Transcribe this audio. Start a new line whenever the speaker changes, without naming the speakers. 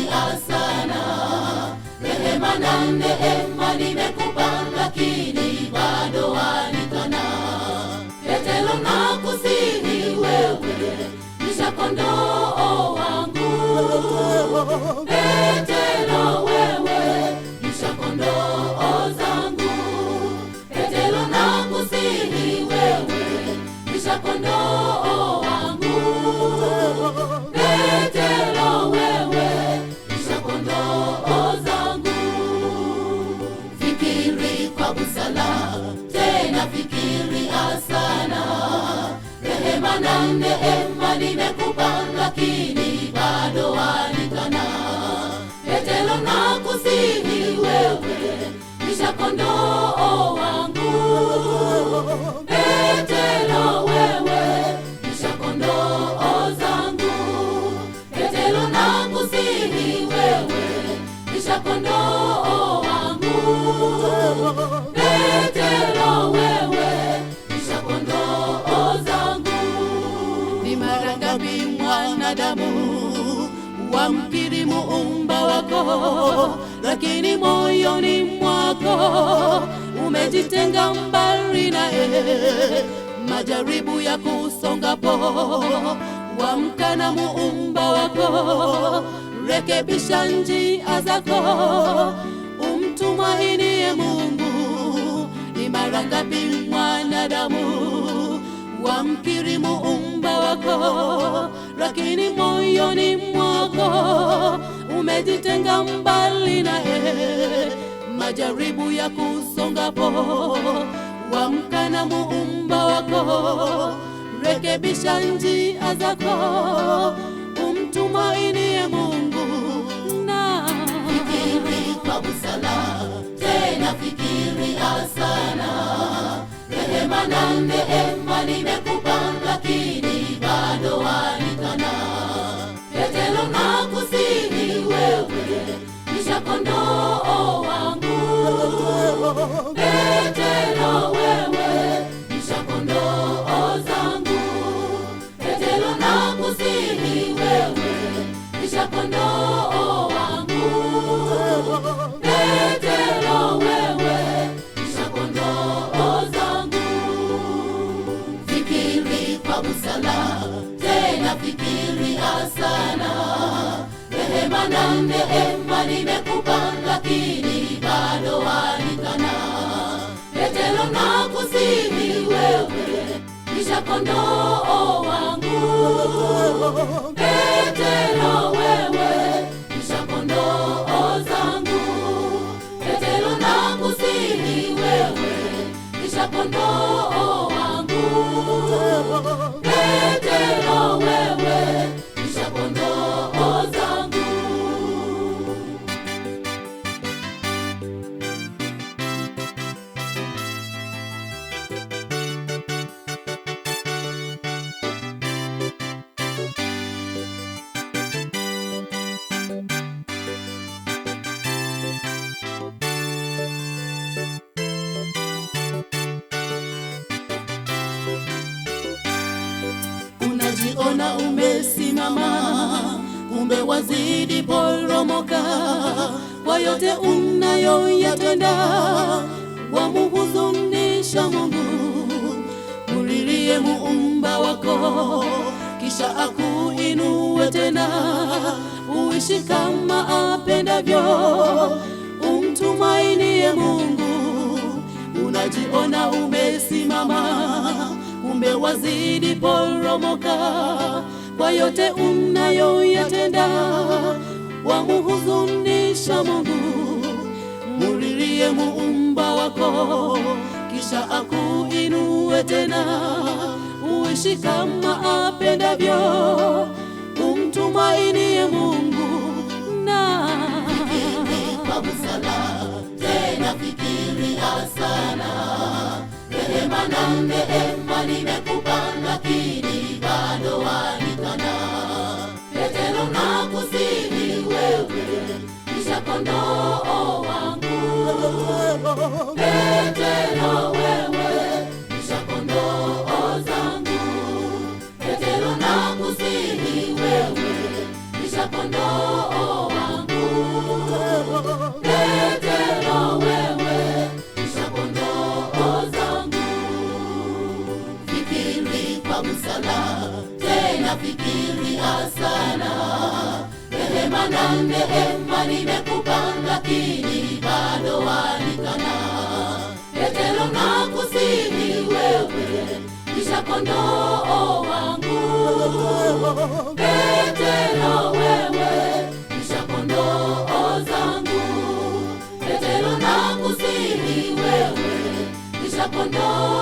nafikiria sana, rehema na neema nimekupa, lakini bado wanikana. Petelo nakusihi wewe, lisha kondoo wangu. Petelo wewe, lisha kondoo zangu. Petelo nakusihi wewe, lisha kondoo wangu. Petelo wewe, lisha kondoo zangu. Fikiri kwa busara, tena fikiria sana, rehema na neema nimekupa, lakini bado wanikana. Petelo nakusihi wewe, lisha kondoo wangu. Petelo wewe, lisha kondoo zangu. Petelo nakusihi wewe, lisha kondoo wangu. Petelo wewe, lisha kondoo zangu.
Ni mara ngapi mwanadamu wamkiri muumba wako, lakini moyoni mwako umejitenga mbali naye. Majaribu ya kusongapo wamkana muumba wako, rekebisha njia zako, umtumainie Mungu. Ni mara ngapi mwanadamu wamkiri muumba wako, lakini moyoni mwako umejitenga mbali naye. Majaribu ya kusongapo wamkana muumba wako, rekebisha njia zako, umtumainie Mungu. Na
fikiri kwa busara, tena fikiria sana, rehema na neema nimekupa, lakini bado wanikana. Petelo nakusihi wewe, lisha kondoo wangu. Petelo wewe, lisha kondoo zangu. Petelo nakusihi wewe, lisha kondoo wangu. Petelo wewe, lisha kondoo zangu. Fikiri kwa busara, tena fikiria sana, rehema na neema nimekupa, lakini bado wanikana. Petelo nakusihi wewe, lisha kondoo wangu. Petelo wewe, lisha kondoo zangu. Petelo nakusihi wewe, lisha kondoo wangu. Petelo wewe, lisha kondoo zangu.
unajiona umesimama, kumbe wazidi poromoka. Kwa yote unayoyatenda wamuhuzunisha Mungu. Mulilie muumba wako, kisha akuinue tena, uishi kama apendavyo, umtumainie Mungu. Unajiona umesimama, kumbe wazidi poromoka. Kwa yote unayoyatenda wamuhuzunisha Mungu. Mulilie muumba wako, kisha akuinue tena, uishi kama apendavyo, umtumainie Mungu. Na
fikiri kwa busara, tena fikiria sana, rehema na neema nimekupa, lakini bado wanikana. Petelo nakusihi wewe, lisha kondoo wangu. Petelo wewe, lisha kondoo zangu. Petelo nakusihi wewe, lisha kondoo wangu. ya neema nimekupa, lakini bado wanikana. Petero nakusihi wewe, kisha kondoo wangu. Petero wewe, kisha kondoo zangu. Petero nakusihi wewe, kisha kondoo